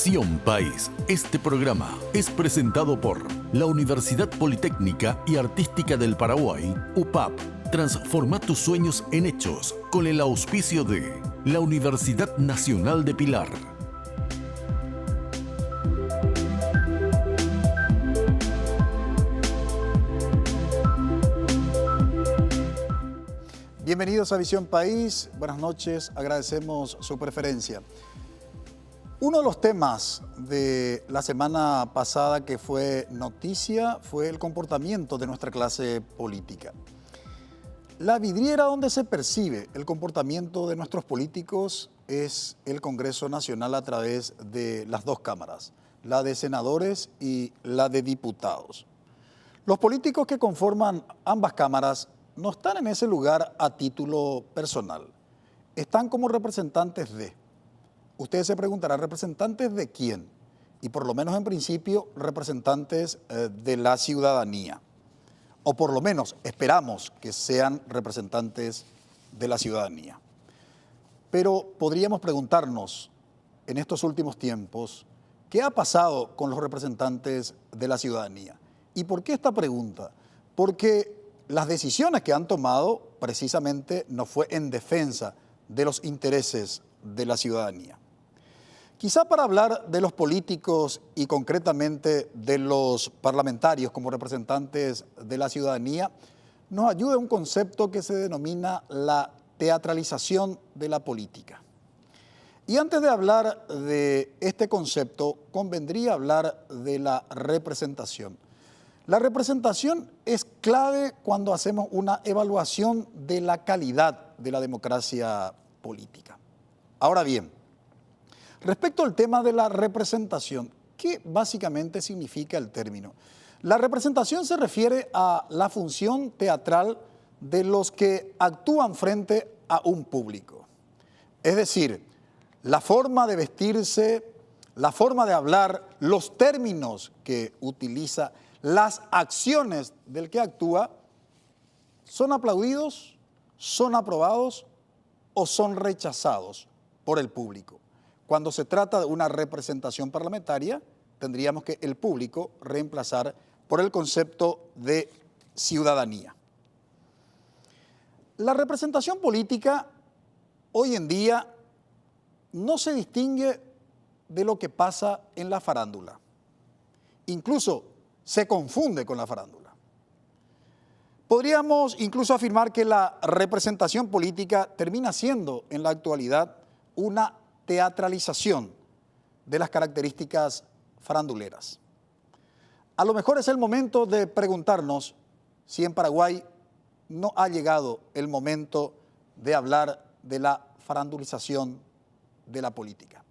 Visión País. Este programa es presentado por la Universidad Politécnica y Artística del Paraguay, UPAP. Transforma tus sueños en hechos con el auspicio de la Universidad Nacional de Pilar. Bienvenidos a Visión País, buenas noches, agradecemos su preferencia. Uno de los temas de la semana pasada que fue noticia fue el comportamiento de nuestra clase política. La vidriera donde se percibe el comportamiento de nuestros políticos es el Congreso Nacional a través de las dos cámaras, la de senadores y la de diputados. Los políticos que conforman ambas cámaras no están en ese lugar a título personal, están como representantes de. Ustedes se preguntarán, ¿representantes de quién? Y por lo menos en principio, representantes de la ciudadanía. O por lo menos esperamos que sean representantes de la ciudadanía. Pero podríamos preguntarnos en estos últimos tiempos, ¿qué ha pasado con los representantes de la ciudadanía? ¿Y por qué esta pregunta? Porque las decisiones que han tomado precisamente no fue en defensa de los intereses de la ciudadanía. Quizá para hablar de los políticos y concretamente de los parlamentarios como representantes de la ciudadanía, nos ayuda un concepto que se denomina la teatralización de la política. Y antes de hablar de este concepto, convendría hablar de la representación. La representación es clave cuando hacemos una evaluación de la calidad de la democracia política. Ahora bien, respecto al tema de la representación, ¿qué básicamente significa el término? La representación se refiere a la función teatral de los que actúan frente a un público. Es decir, la forma de vestirse, la forma de hablar, los términos que utiliza, las acciones del que actúa, ¿son aplaudidos, son aprobados o son rechazados por el público? Cuando se trata de una representación parlamentaria, tendríamos que el público reemplazar por el concepto de ciudadanía. La representación política hoy en día no se distingue de lo que pasa en la farándula. Incluso se confunde con la farándula. Podríamos incluso afirmar que la representación política termina siendo en la actualidad una teatralización de las características faranduleras. A lo mejor es el momento de preguntarnos si en Paraguay no ha llegado el momento de hablar de la farandulización de la política.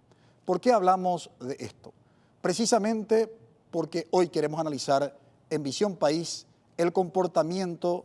¿Por qué hablamos de esto? Precisamente porque hoy queremos analizar en Visión País el comportamiento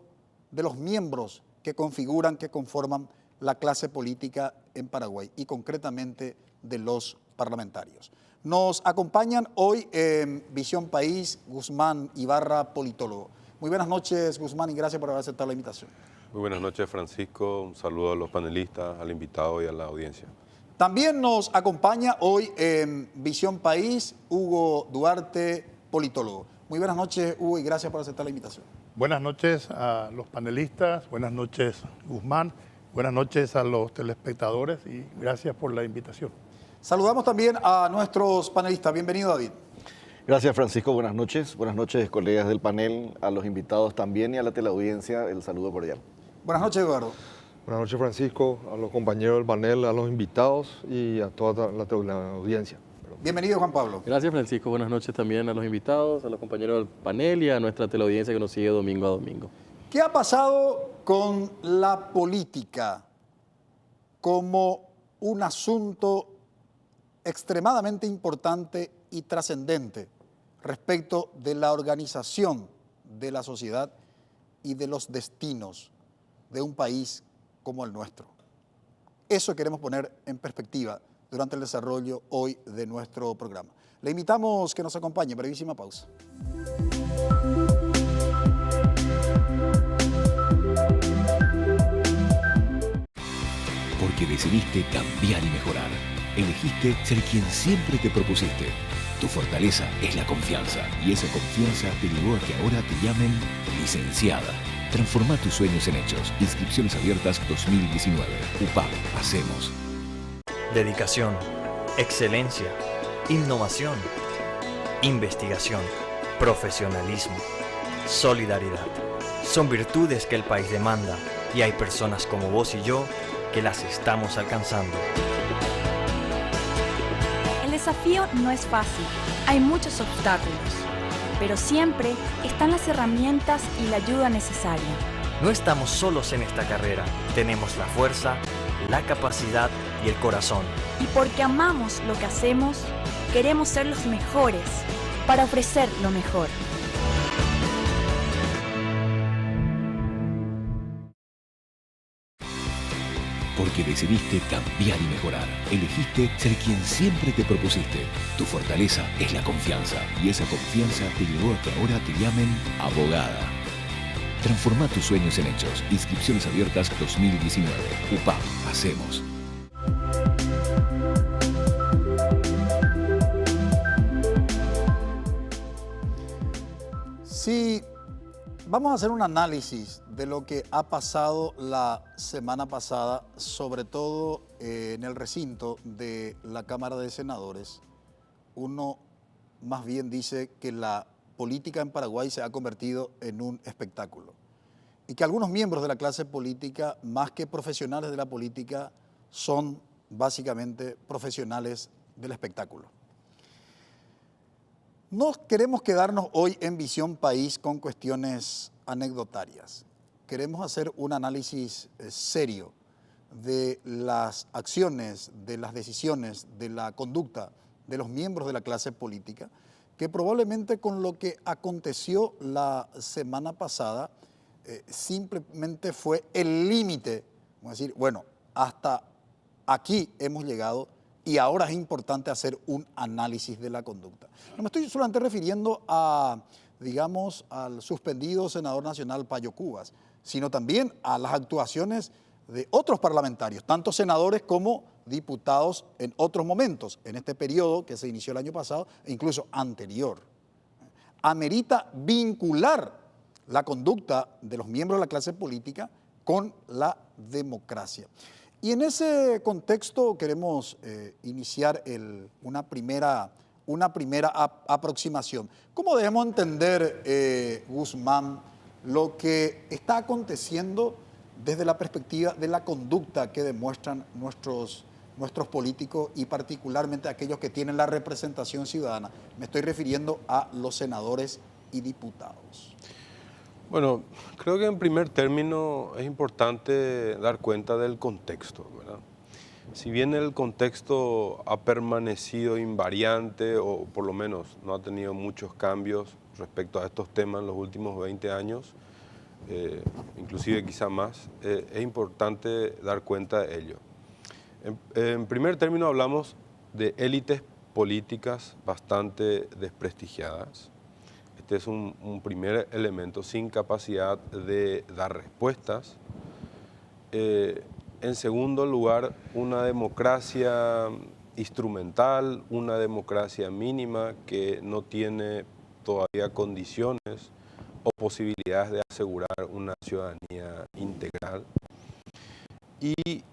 de los miembros que configuran, que conforman la clase política en Paraguay y concretamente de los parlamentarios. Nos acompañan hoy en Visión País Guzmán Ibarra, politólogo. Muy buenas noches, Guzmán, y gracias por haber aceptado la invitación. Muy buenas noches, Francisco. Un saludo a los panelistas, al invitado y a la audiencia. También nos acompaña hoy en Visión País Hugo Duarte, politólogo. Muy buenas noches, Hugo, y gracias por aceptar la invitación. Buenas noches a los panelistas, buenas noches, Guzmán, buenas noches a los telespectadores y gracias por la invitación. Saludamos también a nuestros panelistas. Bienvenido, David. Gracias, Francisco. Buenas noches, colegas del panel, a los invitados también y a la teleaudiencia, el saludo cordial. Buenas noches, Eduardo. Buenas noches, Francisco, a los compañeros del panel, a los invitados y a toda la audiencia. Bienvenido, Juan Pablo. Gracias, Francisco. Buenas noches también a los invitados, a los compañeros del panel y a nuestra teleaudiencia que nos sigue domingo a domingo. ¿Qué ha pasado con la política como un asunto extremadamente importante y trascendente respecto de la organización de la sociedad y de los destinos de un país como el nuestro? Eso queremos poner en perspectiva durante el desarrollo hoy de nuestro programa. Le invitamos que nos acompañe. Brevísima pausa. Porque decidiste cambiar y mejorar. Elegiste ser quien siempre te propusiste. Tu fortaleza es la confianza y esa confianza te llevó a que ahora te llamen licenciada. Transforma tus sueños en hechos. Inscripciones abiertas 2019. UPAP, hacemos. Dedicación, excelencia, innovación, investigación, profesionalismo, solidaridad. Son virtudes que el país demanda y hay personas como vos y yo que las estamos alcanzando. El desafío no es fácil, hay muchos obstáculos, pero siempre están las herramientas y la ayuda necesaria. No estamos solos en esta carrera, tenemos la fuerza, la capacidad y el corazón. Y porque amamos lo que hacemos, queremos ser los mejores para ofrecer lo mejor. Porque decidiste cambiar y mejorar. Elegiste ser quien siempre te propusiste. Tu fortaleza es la confianza y esa confianza te llevó a que ahora te llamen abogada. Transforma tus sueños en hechos. Inscripciones abiertas 2019. UPAP, hacemos. Sí. Vamos a hacer un análisis de lo que ha pasado la semana pasada, sobre todo en el recinto de la Cámara de Senadores. Uno más bien dice que la política en Paraguay se ha convertido en un espectáculo y que algunos miembros de la clase política, más que profesionales de la política, son básicamente profesionales del espectáculo. No queremos quedarnos hoy en Visión País con cuestiones anecdotarias. Queremos hacer un análisis serio de las acciones, de las decisiones, de la conducta de los miembros de la clase política, que probablemente con lo que aconteció la semana pasada simplemente fue el límite. Vamos a decir, bueno, hasta aquí hemos llegado y ahora es importante hacer un análisis de la conducta. No me estoy solamente refiriendo a, digamos, al suspendido senador nacional Payo Cubas, sino también a las actuaciones de otros parlamentarios, tanto senadores como diputados en otros momentos, en este periodo que se inició el año pasado e incluso anterior. Amerita vincular la conducta de los miembros de la clase política con la democracia. Y en ese contexto queremos iniciar una primera aproximación. ¿Cómo debemos entender, Guzmán, lo que está aconteciendo desde la perspectiva de la conducta que demuestran nuestros políticos y particularmente aquellos que tienen la representación ciudadana? Me estoy refiriendo a los senadores y diputados. Bueno, creo que en primer término es importante dar cuenta del contexto, ¿verdad? Si bien el contexto ha permanecido invariante o por lo menos no ha tenido muchos cambios respecto a estos temas en los últimos 20 años, inclusive quizá más, es importante dar cuenta de ello. En primer término hablamos de élites políticas bastante desprestigiadas. Este es un primer elemento sin capacidad de dar respuestas. En segundo lugar, una democracia instrumental, una democracia mínima que no tiene todavía condiciones o posibilidades de asegurar una ciudadanía integral. Y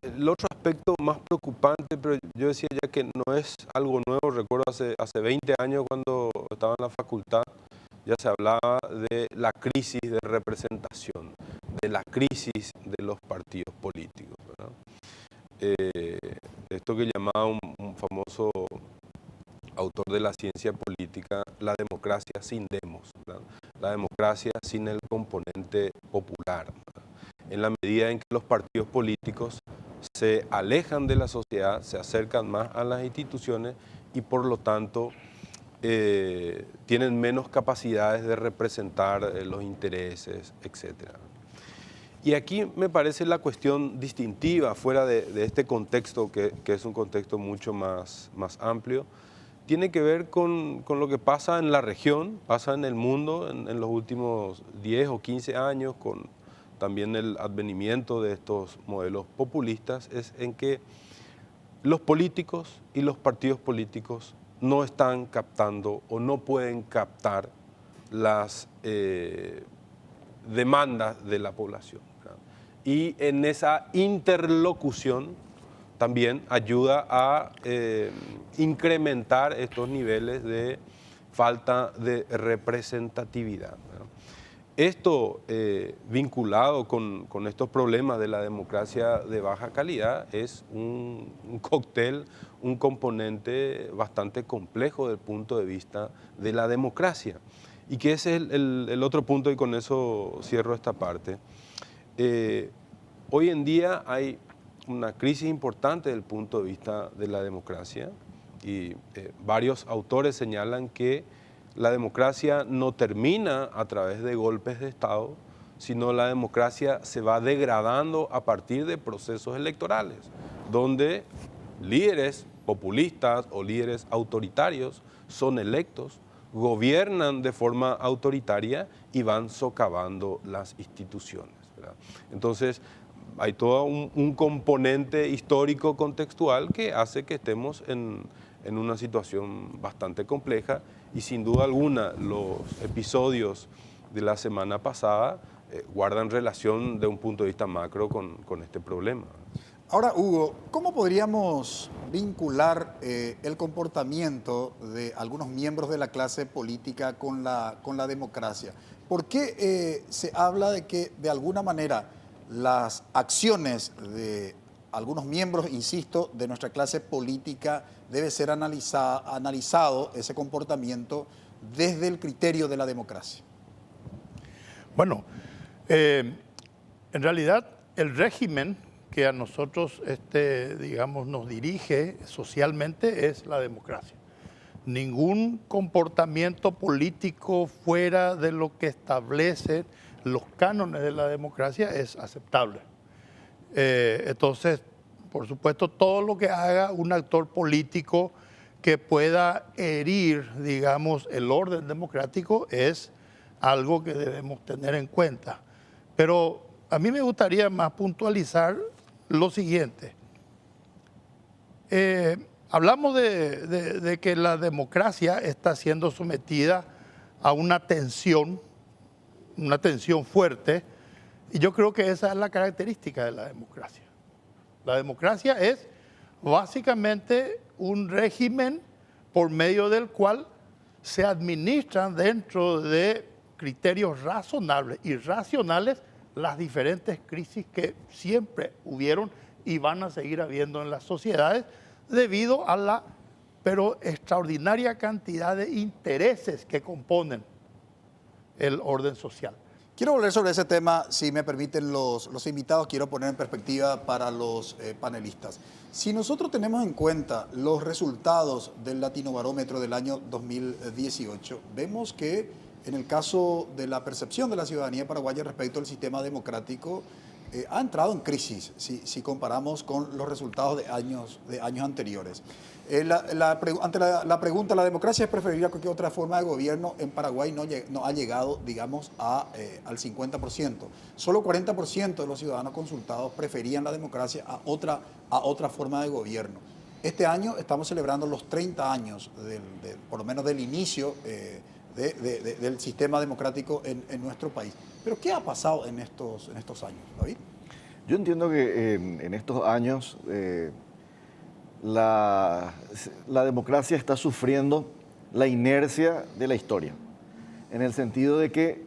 el otro aspecto más preocupante, pero yo decía ya que no es algo nuevo, recuerdo hace 20 años cuando estaba en la facultad, ya se hablaba de la crisis de representación, de la crisis de los partidos políticos, ¿verdad? Esto que llamaba un famoso autor de la ciencia política, la democracia sin demos, ¿verdad? La democracia sin el componente popular, ¿verdad? En la medida en que los partidos políticos se alejan de la sociedad, se acercan más a las instituciones y por lo tanto tienen menos capacidades de representar los intereses, etc. Y aquí me parece la cuestión distintiva, fuera de este contexto, que es un contexto mucho más amplio, tiene que ver con lo que pasa en la región, pasa en el mundo en los últimos 10 o 15 años, con también el advenimiento de estos modelos populistas, es en que los políticos y los partidos políticos no están captando o no pueden captar las demandas de la población, ¿verdad? Y en esa interlocución también ayuda a incrementar estos niveles de falta de representatividad, ¿verdad? Esto, vinculado con estos problemas de la democracia de baja calidad, es un cóctel, un componente bastante complejo desde el punto de vista de la democracia. Y que ese es el otro punto, y con eso cierro esta parte. Hoy en día hay una crisis importante desde el punto de vista de la democracia, y varios autores señalan que la democracia no termina a través de golpes de Estado, sino la democracia se va degradando a partir de procesos electorales, donde líderes populistas o líderes autoritarios son electos, gobiernan de forma autoritaria y van socavando las instituciones, ¿verdad? Entonces, hay todo un componente histórico contextual que hace que estemos en una situación bastante compleja, y sin duda alguna los episodios de la semana pasada guardan relación de un punto de vista macro con este problema. Ahora, Hugo, ¿cómo podríamos vincular el comportamiento de algunos miembros de la clase política con la democracia? ¿Por qué se habla de que de alguna manera las acciones de algunos miembros, insisto, de nuestra clase política debe ser analizado ese comportamiento desde el criterio de la democracia? Bueno, en realidad el régimen que a nosotros, digamos, nos dirige socialmente es la democracia. Ningún comportamiento político fuera de lo que establecen los cánones de la democracia es aceptable. Entonces, por supuesto, todo lo que haga un actor político que pueda herir, digamos, el orden democrático es algo que debemos tener en cuenta. Pero a mí me gustaría más puntualizar lo siguiente. Hablamos de que la democracia está siendo sometida a una tensión fuerte, y yo creo que esa es la característica de la democracia. La democracia es básicamente un régimen por medio del cual se administran dentro de criterios razonables y racionales las diferentes crisis que siempre hubieron y van a seguir habiendo en las sociedades debido a la extraordinaria cantidad de intereses que componen el orden social. Quiero volver sobre ese tema, si me permiten los invitados, quiero poner en perspectiva para los panelistas. Si nosotros tenemos en cuenta los resultados del Latinobarómetro del año 2018, vemos que en el caso de la percepción de la ciudadanía paraguaya respecto al sistema democrático, ha entrado en crisis si comparamos con los resultados de años anteriores. Ante la pregunta, ¿la democracia es preferida a cualquier otra forma de gobierno? En Paraguay no ha llegado, digamos, al 50%. Solo 40% de los ciudadanos consultados preferían la democracia a otra forma de gobierno. Este año estamos celebrando los 30 años, por lo menos del inicio del sistema democrático en nuestro país. Pero ¿qué ha pasado en estos años, David? Yo entiendo que en estos años la democracia está sufriendo la inercia de la historia, en el sentido de que,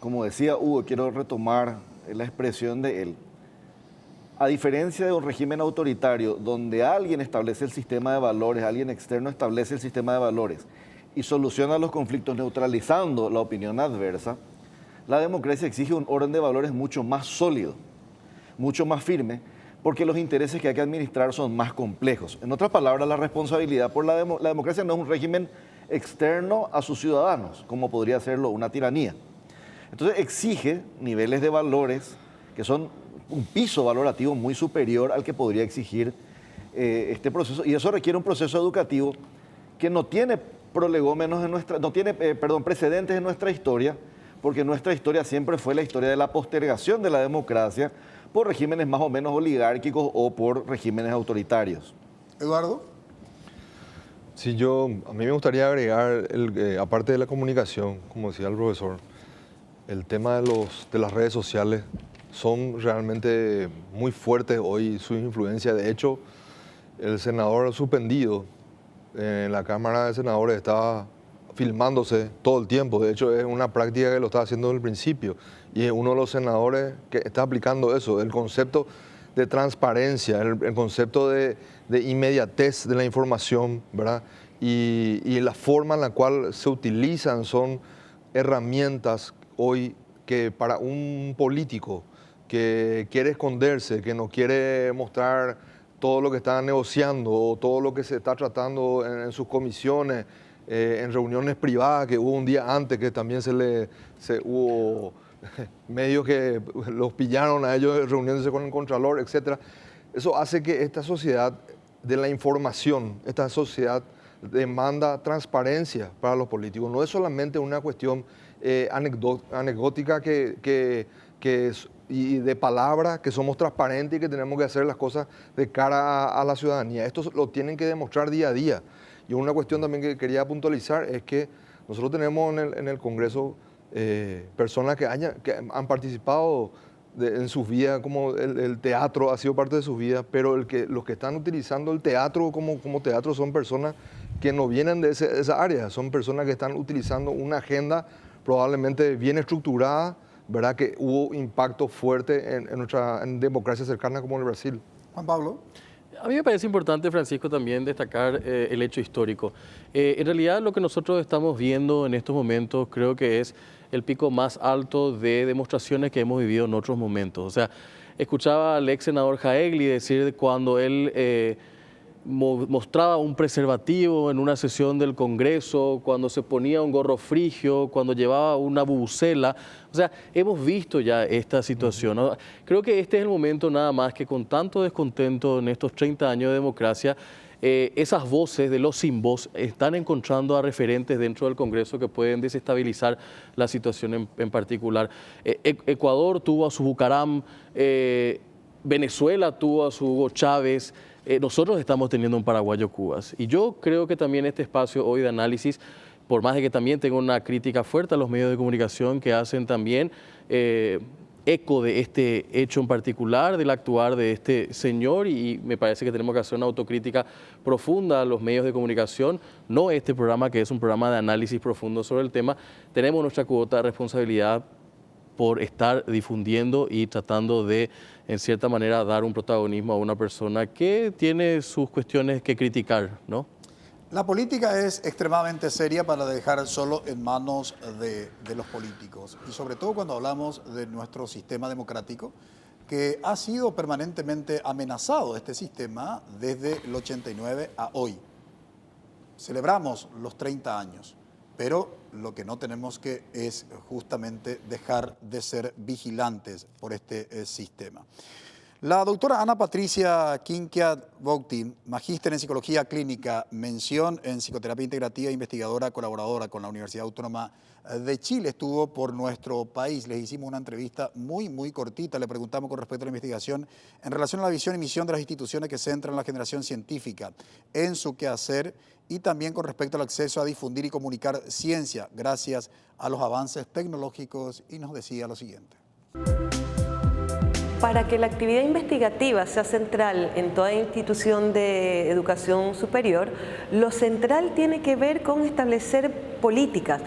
como decía Hugo, quiero retomar la expresión de él, a diferencia de un régimen autoritario donde alguien establece el sistema de valores, alguien externo establece el sistema de valores y soluciona los conflictos neutralizando la opinión adversa, la democracia exige un orden de valores mucho más sólido, mucho más firme, porque los intereses que hay que administrar son más complejos. En otras palabras, la responsabilidad por la democracia no es un régimen externo a sus ciudadanos, como podría serlo una tiranía. Entonces exige niveles de valores que son un piso valorativo muy superior al que podría exigir este proceso, y eso requiere un proceso educativo que no tiene precedentes en nuestra historia, porque nuestra historia siempre fue la historia de la postergación de la democracia por regímenes más o menos oligárquicos o por regímenes autoritarios. Eduardo. Sí, a mí me gustaría agregar, aparte de la comunicación, como decía el profesor, el tema de las redes sociales son realmente muy fuertes hoy, su influencia. De hecho, el senador suspendido en la Cámara de Senadores estaba filmándose todo el tiempo. De hecho, es una práctica que lo está haciendo desde el principio. Y es uno de los senadores que está aplicando eso, el concepto de transparencia, el concepto de inmediatez de la información, ¿verdad? Y la forma en la cual se utilizan son herramientas hoy que para un político que quiere esconderse, que no quiere mostrar todo lo que está negociando o todo lo que se está tratando en sus comisiones, en reuniones privadas que hubo un día antes, que también hubo medios que los pillaron a ellos reuniéndose con el Contralor, etc. Eso hace que esta sociedad de la información, esta sociedad demanda transparencia para los políticos. No es solamente una cuestión anecdótica y de palabra, que somos transparentes y que tenemos que hacer las cosas de cara a la ciudadanía. Esto lo tienen que demostrar día a día. Y una cuestión también que quería puntualizar es que nosotros tenemos en el Congreso personas que han participado en sus vidas, como el teatro ha sido parte de sus vidas, pero los que están utilizando el teatro como teatro son personas que no vienen de esa área, son personas que están utilizando una agenda probablemente bien estructurada, ¿verdad? Que hubo impacto fuerte en democracias cercanas como el Brasil. Juan Pablo. A mí me parece importante, Francisco, también destacar el hecho histórico. En realidad, lo que nosotros estamos viendo en estos momentos creo que es el pico más alto de demostraciones que hemos vivido en otros momentos. O sea, escuchaba al ex senador Jaegli decir cuando él mostraba un preservativo en una sesión del Congreso, cuando se ponía un gorro frigio, cuando llevaba una bubucela. O sea, hemos visto ya esta situación, ¿no? Creo que este es el momento nada más que con tanto descontento en estos 30 años de democracia, esas voces de los sin voz están encontrando a referentes dentro del Congreso que pueden desestabilizar la situación en particular. Ecuador tuvo a su Bucaram, Venezuela tuvo a su Hugo Chávez. Nosotros estamos teniendo un paraguayo Cubas. Y yo creo que también este espacio hoy de análisis, por más de que también tengo una crítica fuerte a los medios de comunicación que hacen también eco de este hecho en particular, del actuar de este señor, y me parece que tenemos que hacer una autocrítica profunda a los medios de comunicación, no este programa que es un programa de análisis profundo sobre el tema. Tenemos nuestra cuota de responsabilidad por estar difundiendo y tratando de, en cierta manera, dar un protagonismo a una persona que tiene sus cuestiones que criticar, ¿no? La política es extremadamente seria para dejar solo en manos de los políticos. Y sobre todo cuando hablamos de nuestro sistema democrático, que ha sido permanentemente amenazado, este sistema, desde el 89 a hoy. Celebramos los 30 años, pero lo que no tenemos que es justamente dejar de ser vigilantes por este sistema. La doctora Ana Patricia Quinquia-Boutin, magíster en Psicología Clínica, mención en Psicoterapia Integrativa, investigadora colaboradora con la Universidad Autónoma de Chile, estuvo por nuestro país. Les hicimos una entrevista muy cortita, le preguntamos con respecto a la investigación en relación a la visión y misión de las instituciones que centran la generación científica en su quehacer y también con respecto al acceso a difundir y comunicar ciencia gracias a los avances tecnológicos, y nos decía lo siguiente. Para que la actividad investigativa sea central en toda institución de educación superior, lo central tiene que ver con establecer políticas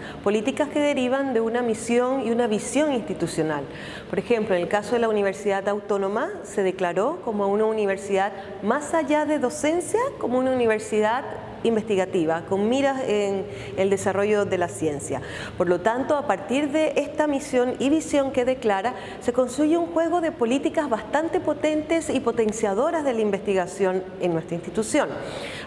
que derivan de una misión y una visión institucional. Por ejemplo, en el caso de la Universidad Autónoma, se declaró como una universidad más allá de docencia, como una universidad investigativa, con miras en el desarrollo de la ciencia. Por lo tanto, a partir de esta misión y visión que declara, se construye un juego de políticas bastante potentes y potenciadoras de la investigación en nuestra institución.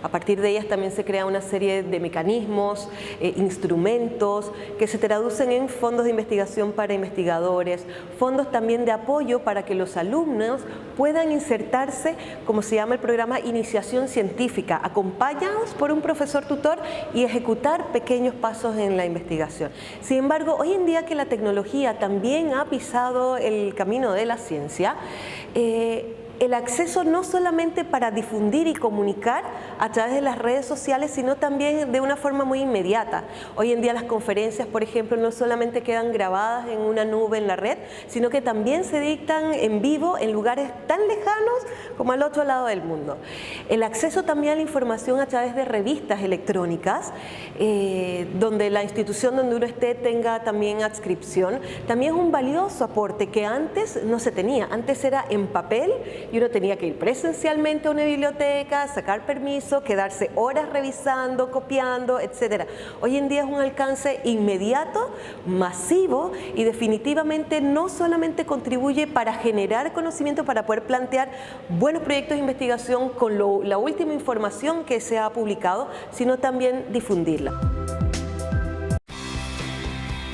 A partir de ellas también se crea una serie de mecanismos, instrumentos que se traducen en fondos de investigación para investigadores, fondos también de apoyo para que los alumnos puedan insertarse, como se llama el programa Iniciación Científica, acompañados por por un profesor tutor y ejecutar pequeños pasos en la investigación. Sin embargo, hoy en día que la tecnología también ha pisado el camino de la ciencia, el acceso no solamente para difundir y comunicar a través de las redes sociales, sino también de una forma muy inmediata. Hoy en día las conferencias, por ejemplo, no solamente quedan grabadas en una nube en la red, sino que también se dictan en vivo en lugares tan lejanos como al otro lado del mundo. El acceso también a la información a través de revistas electrónicas, donde la institución donde uno esté tenga también adscripción, también es un valioso aporte que antes no se tenía. Antes era en papel y uno tenía que ir presencialmente a una biblioteca, sacar permiso, quedarse horas revisando, copiando, etc. Hoy en día es un alcance inmediato, masivo y definitivamente no solamente contribuye para generar conocimiento, para poder plantear buenos proyectos de investigación con la última información que se ha publicado, sino también difundirla.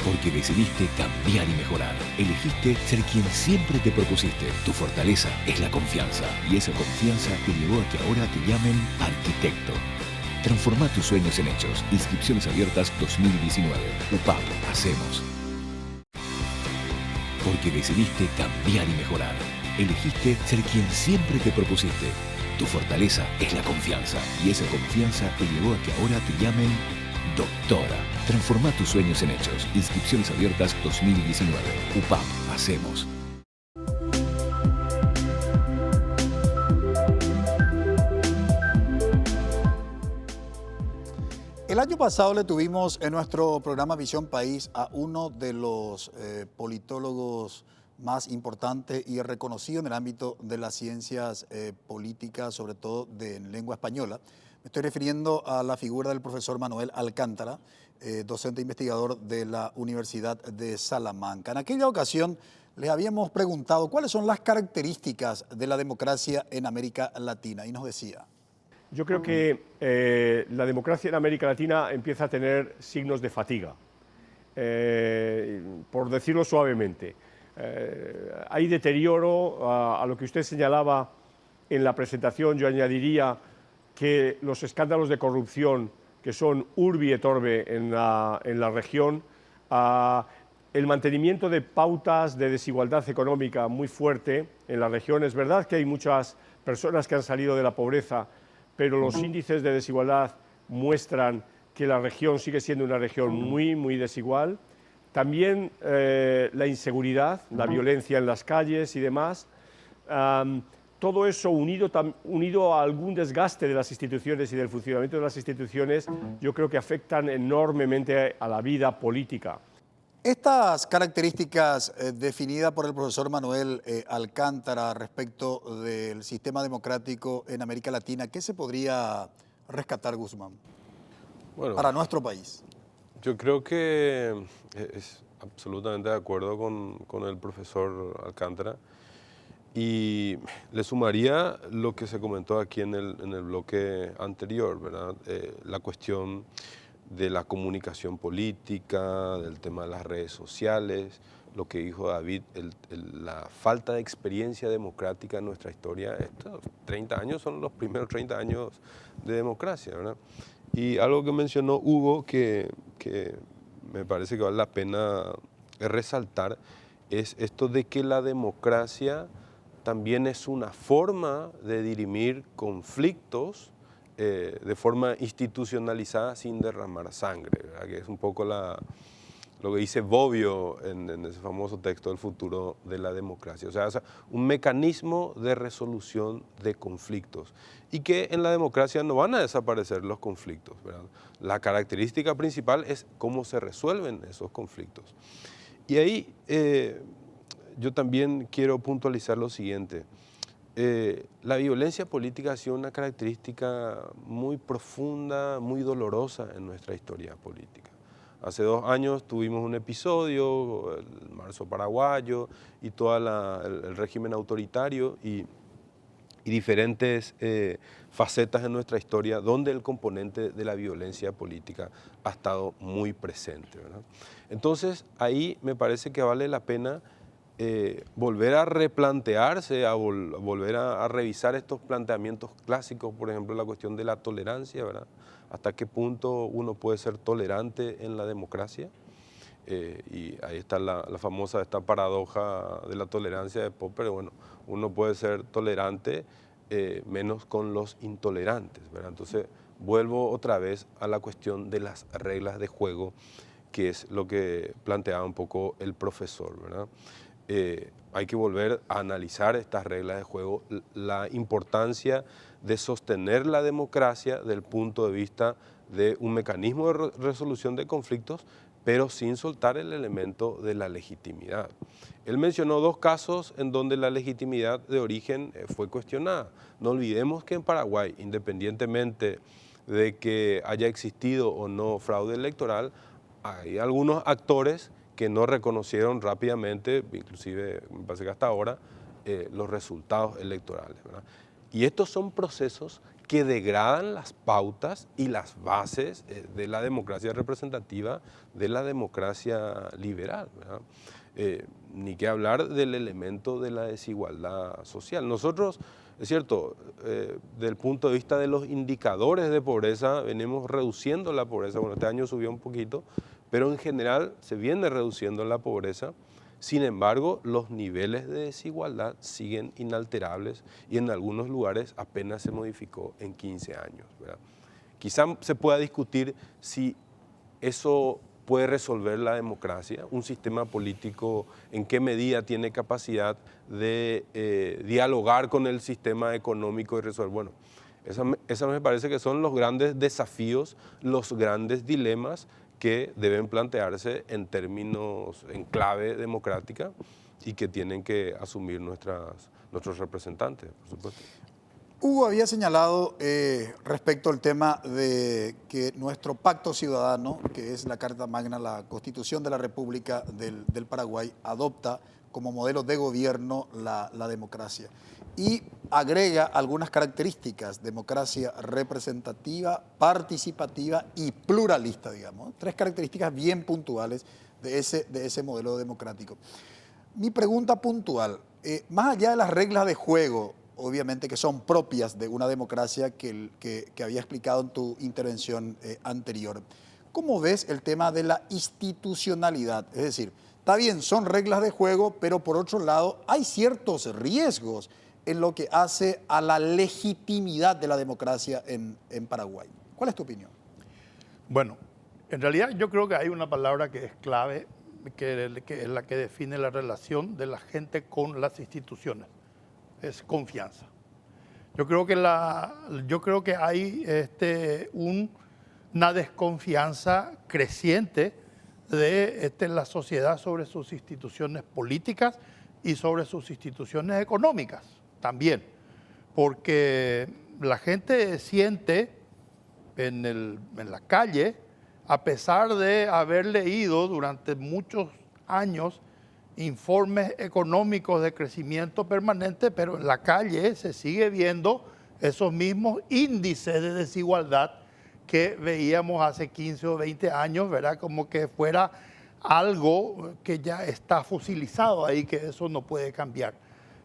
Porque decidiste cambiar y mejorar. Elegiste ser quien siempre te propusiste. Tu fortaleza es la confianza. Y esa confianza te llevó a que ahora te llamen arquitecto. Transforma tus sueños en hechos. Inscripciones abiertas 2019. UPAP. Hacemos. Porque decidiste cambiar y mejorar. Elegiste ser quien siempre te propusiste. Tu fortaleza es la confianza. Y esa confianza te llevó a que ahora te llamen doctora. Transforma tus sueños en hechos. Inscripciones abiertas 2019. UPAP. Hacemos. El año pasado le tuvimos en nuestro programa Visión País a uno de los politólogos más importantes y reconocido en el ámbito de las ciencias políticas, sobre todo en lengua española. Me estoy refiriendo a la figura del profesor Manuel Alcántara, docente investigador de la Universidad de Salamanca. En aquella ocasión les habíamos preguntado cuáles son las características de la democracia en América Latina y nos decía: yo creo que la democracia en América Latina empieza a tener signos de fatiga, por decirlo suavemente. Hay deterioro a lo que usted señalaba en la presentación. Yo añadiría que los escándalos de corrupción que son urbi et orbe en la región, el mantenimiento de pautas de desigualdad económica muy fuerte en la región. Es verdad que hay muchas personas que han salido de la pobreza, pero los índices de desigualdad muestran que la región sigue siendo una región muy, muy desigual. También la inseguridad, la violencia en las calles y demás. Todo eso unido a algún desgaste de las instituciones y del funcionamiento de las instituciones, yo creo que afectan enormemente a la vida política. Estas características definidas por el profesor Manuel Alcántara respecto del sistema democrático en América Latina, ¿qué se podría rescatar, Guzmán, para nuestro país? Yo creo que es absolutamente de acuerdo con el profesor Alcántara y le sumaría lo que se comentó aquí en el bloque anterior, ¿verdad? La cuestión de la comunicación política, del tema de las redes sociales, lo que dijo David, la falta de experiencia democrática en nuestra historia. Estos 30 años son los primeros 30 años de democracia, ¿verdad? Y algo que mencionó Hugo que me parece que vale la pena resaltar es esto de que la democracia también es una forma de dirimir conflictos de forma institucionalizada sin derramar sangre, ¿verdad? Que es un poco lo que dice Bobbio en ese famoso texto del futuro de la democracia. O sea, un mecanismo de resolución de conflictos y que en la democracia no van a desaparecer los conflictos, ¿verdad? La característica principal es cómo se resuelven esos conflictos. Y ahí yo también quiero puntualizar lo siguiente. La violencia política ha sido una característica muy profunda, muy dolorosa en nuestra historia política. Hace 2 años tuvimos un episodio, el marzo paraguayo y todo el régimen autoritario y diferentes facetas en nuestra historia donde el componente de la violencia política ha estado muy presente, ¿verdad? Entonces ahí me parece que vale la pena volver a replantearse, volver a revisar estos planteamientos clásicos, por ejemplo la cuestión de la tolerancia, ¿verdad? hasta qué punto uno puede ser tolerante en la democracia. Y ahí está la famosa esta paradoja de la tolerancia de Popper. Bueno, uno puede ser tolerante menos con los intolerantes, ¿verdad? Entonces vuelvo otra vez a la cuestión de las reglas de juego, que es lo que planteaba un poco el profesor, ¿verdad? Hay que volver a analizar estas reglas de juego, la importancia de sostener la democracia desde el punto de vista de un mecanismo de resolución de conflictos, pero sin soltar el elemento de la legitimidad. Él mencionó 2 casos en donde la legitimidad de origen fue cuestionada. No olvidemos que en Paraguay, independientemente de que haya existido o no fraude electoral, hay algunos actores que no reconocieron rápidamente, inclusive me parece que hasta ahora, los resultados electorales, ¿verdad? Y estos son procesos que degradan las pautas y las bases de la democracia representativa, de la democracia liberal, ¿verdad? Ni que hablar del elemento de la desigualdad social. Nosotros, es cierto, desde el punto de vista de los indicadores de pobreza, venimos reduciendo la pobreza. Bueno, este año subió un poquito, pero en general se viene reduciendo la pobreza. Sin embargo, los niveles de desigualdad siguen inalterables y en algunos lugares apenas se modificó en 15 años, ¿verdad? Quizá se pueda discutir si eso puede resolver la democracia, un sistema político en qué medida tiene capacidad de dialogar con el sistema económico y resolver. Bueno, esas me parece que son los grandes desafíos, los grandes dilemas que deben plantearse en términos, en clave democrática y que tienen que asumir nuestros representantes, por supuesto. Hugo había señalado respecto al tema de que nuestro pacto ciudadano, que es la Carta Magna, la Constitución de la República del Paraguay, adopta como modelo de gobierno la democracia y agrega algunas características: democracia representativa, participativa y pluralista, digamos. 3 características bien puntuales de ese modelo democrático. Mi pregunta puntual, más allá de las reglas de juego, obviamente que son propias de una democracia que había explicado en tu intervención anterior, ¿cómo ves el tema de la institucionalidad? Es decir, está bien, son reglas de juego, pero por otro lado hay ciertos riesgos en lo que hace a la legitimidad de la democracia en Paraguay. ¿Cuál es tu opinión? Bueno, en realidad yo creo que hay una palabra que es clave, que es la que define la relación de la gente con las instituciones. Es confianza. Yo creo que hay una desconfianza creciente de la sociedad sobre sus instituciones políticas y sobre sus instituciones económicas también, porque la gente siente en la calle, a pesar de haber leído durante muchos años informes económicos de crecimiento permanente, pero en la calle se sigue viendo esos mismos índices de desigualdad que veíamos hace 15 o 20 años, ¿verdad? Como que fuera algo que ya está fosilizado ahí, que eso no puede cambiar.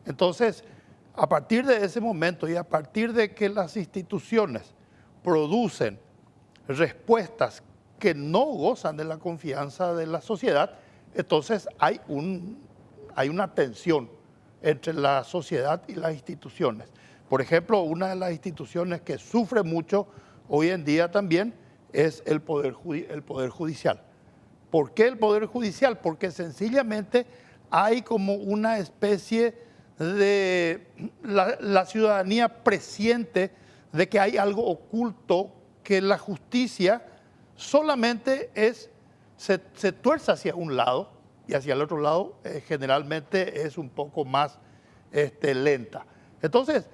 Entonces, a partir de ese momento y a partir de que las instituciones producen respuestas que no gozan de la confianza de la sociedad, entonces hay una tensión entre la sociedad y las instituciones. Por ejemplo, una de las instituciones que sufre mucho hoy en día también es el Poder Judicial. ¿Por qué el Poder Judicial? Porque sencillamente hay como una especie de... La ciudadanía presiente de que hay algo oculto, que la justicia solamente se tuerce hacia un lado y hacia el otro lado generalmente es un poco más lenta. Entonces,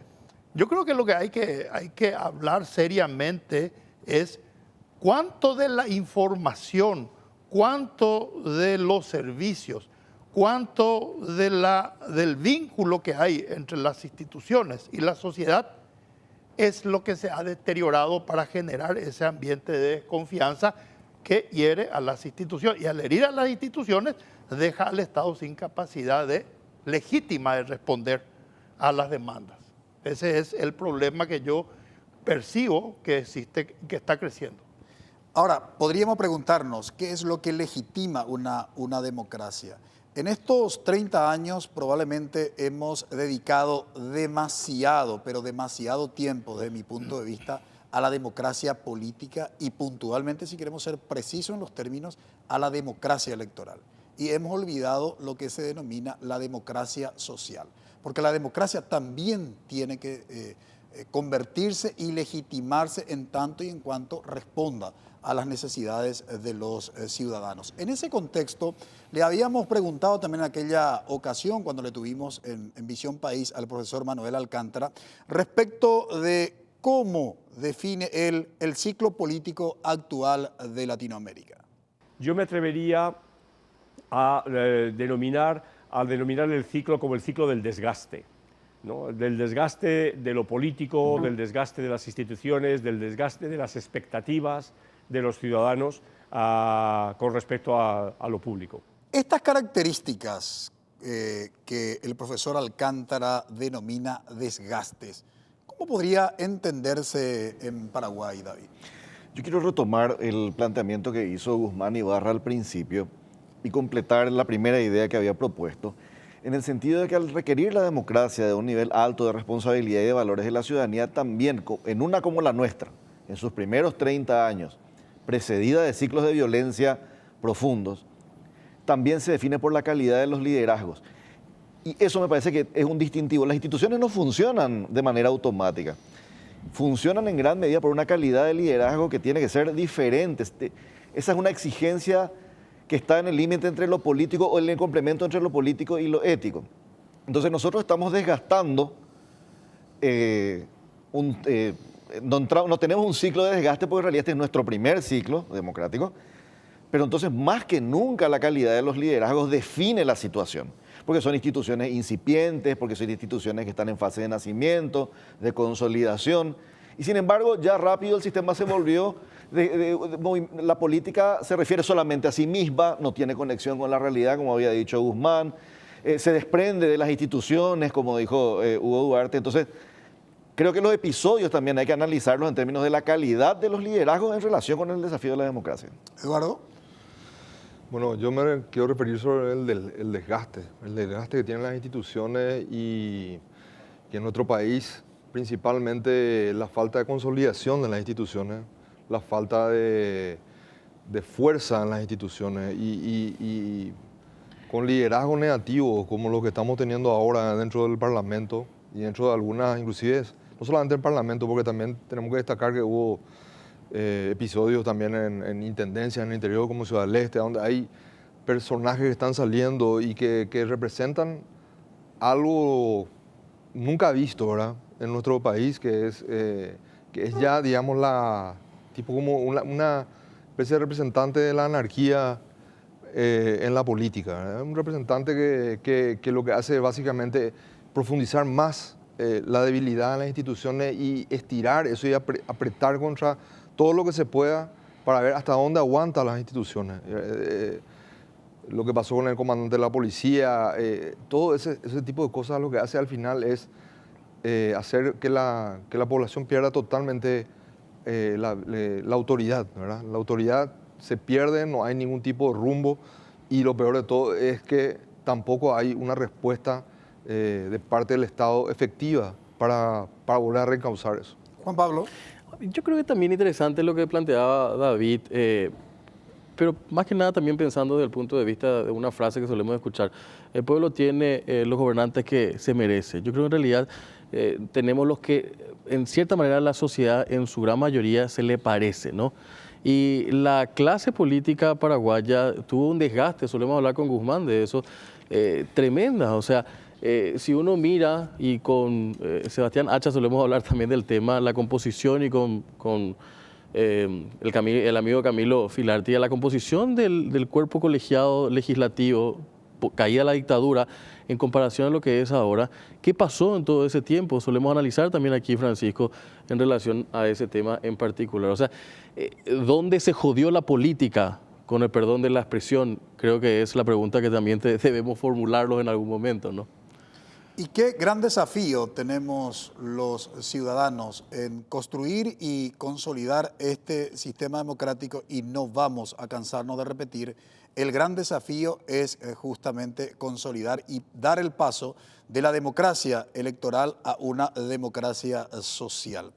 yo creo que lo que hay que hablar seriamente es cuánto de la información, cuánto de los servicios, cuánto del vínculo que hay entre las instituciones y la sociedad es lo que se ha deteriorado para generar ese ambiente de desconfianza que hiere a las instituciones. Y al herir a las instituciones, deja al Estado sin capacidad legítima de responder a las demandas. Ese es el problema que yo percibo que existe, que está creciendo. Ahora, podríamos preguntarnos, ¿qué es lo que legitima una democracia? En estos 30 años probablemente hemos dedicado demasiado, pero demasiado tiempo, desde mi punto de vista, a la democracia política y puntualmente, si queremos ser precisos en los términos, a la democracia electoral. Y hemos olvidado lo que se denomina la democracia social, porque la democracia también tiene que convertirse y legitimarse en tanto y en cuanto responda a las necesidades de los ciudadanos. En ese contexto, le habíamos preguntado también en aquella ocasión, cuando le tuvimos en Visión País al profesor Manuel Alcántara, respecto de cómo define él el ciclo político actual de Latinoamérica. Yo me atrevería a denominar el ciclo como el ciclo del desgaste, ¿no? Del desgaste de lo político, del desgaste de las instituciones, del desgaste de las expectativas de los ciudadanos con respecto a lo público. Estas características que el profesor Alcántara denomina desgastes, ¿cómo podría entenderse en Paraguay, David? Yo quiero retomar el planteamiento que hizo Guzmán Ibarra al principio y completar la primera idea que había propuesto, en el sentido de que al requerir la democracia de un nivel alto de responsabilidad y de valores de la ciudadanía, también en una como la nuestra, en sus primeros 30 años, precedida de ciclos de violencia profundos, también se define por la calidad de los liderazgos. Y eso me parece que es un distintivo. Las instituciones no funcionan de manera automática. Funcionan en gran medida por una calidad de liderazgo que tiene que ser diferente. Esa es una exigencia que está en el límite entre lo político o en el complemento entre lo político y lo ético. Entonces nosotros estamos desgastando, no tenemos un ciclo de desgaste porque en realidad este es nuestro primer ciclo democrático, pero entonces más que nunca la calidad de los liderazgos define la situación, porque son instituciones incipientes, porque son instituciones que están en fase de nacimiento, de consolidación, y sin embargo ya rápido el sistema se volvió, la política se refiere solamente a sí misma, no tiene conexión con la realidad, como había dicho Guzmán, se desprende de las instituciones, como dijo Hugo Duarte. Entonces creo que los episodios también hay que analizarlos en términos de la calidad de los liderazgos en relación con el desafío de la democracia. Eduardo. Bueno, yo me quiero referir sobre el desgaste que tienen las instituciones y que en nuestro país, principalmente la falta de consolidación de las instituciones, la falta de fuerza en las instituciones y con liderazgos negativos como los que estamos teniendo ahora dentro del Parlamento y dentro de algunas, inclusive, no solamente el Parlamento, porque también tenemos que destacar que hubo episodios también en intendencias en el interior como Ciudad del Este, donde hay personajes que están saliendo y que representan algo nunca visto, ¿verdad?, en nuestro país, que es ya, digamos, tipo como una especie de representante de la anarquía en la política, ¿verdad? Un representante que lo que hace básicamente profundizar más la debilidad en las instituciones y estirar eso y apretar contra todo lo que se pueda para ver hasta dónde aguantan las instituciones. Lo que pasó con el comandante de la policía, todo ese tipo de cosas lo que hace al final es hacer que la población pierda totalmente la autoridad, ¿verdad? La autoridad se pierde, no hay ningún tipo de rumbo y lo peor de todo es que tampoco hay una respuesta de parte del Estado efectiva para volver a reencauzar eso. Juan Pablo. Yo creo que también interesante lo que planteaba David, pero más que nada también pensando desde el punto de vista de una frase que solemos escuchar. El pueblo tiene los gobernantes que se merece. Yo creo que en realidad tenemos los que, en cierta manera, la sociedad en su gran mayoría se le parece, ¿no? Y la clase política paraguaya tuvo un desgaste, solemos hablar con Guzmán de eso, tremenda. O sea, si uno mira, y con Sebastián Hacha solemos hablar también del tema, la composición, y con el amigo Camilo Filartía, la composición del cuerpo colegiado legislativo, caída la dictadura, en comparación a lo que es ahora, ¿qué pasó en todo ese tiempo? Solemos analizar también aquí, Francisco, en relación a ese tema en particular. O sea, ¿dónde se jodió la política? Con el perdón de la expresión, creo que es la pregunta que también debemos formularlo en algún momento, ¿no? ¿Y qué gran desafío tenemos los ciudadanos en construir y consolidar este sistema democrático? Y no vamos a cansarnos de repetir, el gran desafío es justamente consolidar y dar el paso de la democracia electoral a una democracia social.